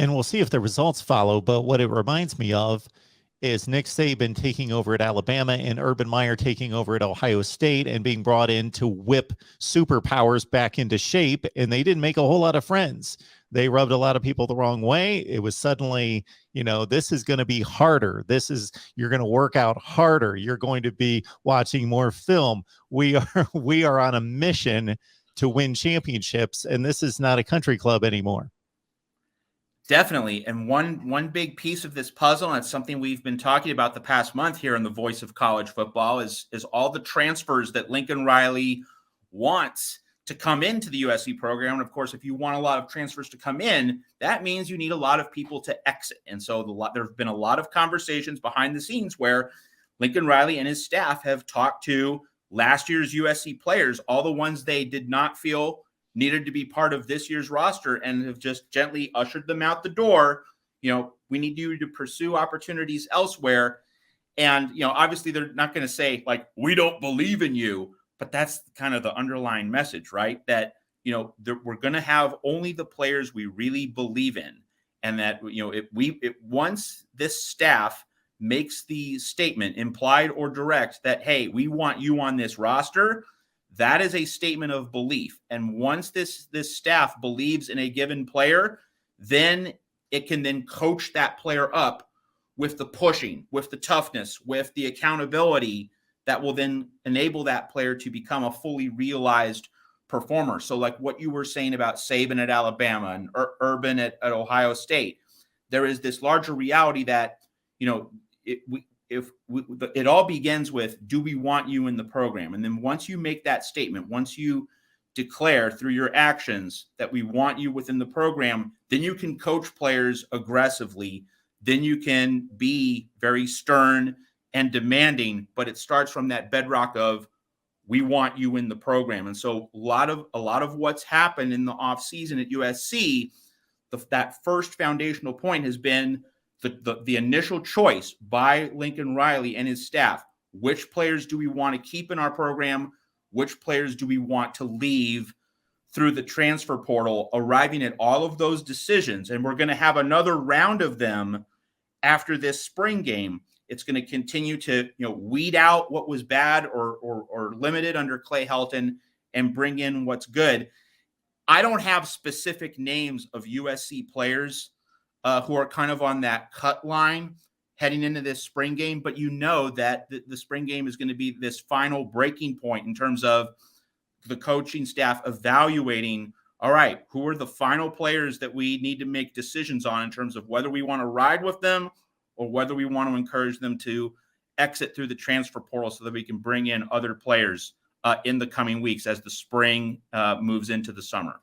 And we'll see if the results follow. But what it reminds me of is Nick Saban taking over at Alabama and Urban Meyer taking over at Ohio State and being brought in to whip superpowers back into shape. And they didn't make a whole lot of friends. They rubbed a lot of people the wrong way. It was suddenly, this is going to be harder. You're going to work out harder. You're going to be watching more film. We are on a mission to win championships. And this is not a country club anymore. Definitely. And one big piece of this puzzle, and it's something we've been talking about the past month here in the Voice of College Football, is all the transfers that Lincoln Riley wants to come into the USC program. And of course, if you want a lot of transfers to come in, that means you need a lot of people to exit. And so there have been a lot of conversations behind the scenes where Lincoln Riley and his staff have talked to last year's USC players, all the ones they did not feel needed to be part of this year's roster, and have just gently ushered them out the door. We need you to pursue opportunities elsewhere. And, obviously they're not going to say like, we don't believe in you, but that's kind of the underlying message, right? That, we're going to have only the players we really believe in. And that, once this staff makes the statement, implied or direct, that, hey, we want you on this roster, that is a statement of belief. And once this staff believes in a given player, then it can then coach that player up with the pushing, with the toughness, with the accountability that will then enable that player to become a fully realized performer. So like what you were saying about Saban at Alabama and Urban at Ohio State, there is this larger reality that, it all begins with, do we want you in the program? And then once you make that statement, once you declare through your actions that we want you within the program, then you can coach players aggressively. Then you can be very stern and demanding, but it starts from that bedrock of, we want you in the program. And so a lot of what's happened in the offseason at USC, that first foundational point has been the initial choice by Lincoln Riley and his staff. Which players do we want to keep in our program? Which players do we want to leave through the transfer portal? Arriving at all of those decisions. And we're going to have another round of them after this spring game. It's going to continue to weed out what was bad or limited under Clay Helton and bring in what's good. I don't have specific names of USC players who are kind of on that cut line heading into this spring game, but that the spring game is going to be this final breaking point in terms of the coaching staff evaluating, all right, who are the final players that we need to make decisions on in terms of whether we want to ride with them or whether we want to encourage them to exit through the transfer portal so that we can bring in other players in the coming weeks as the spring moves into the summer.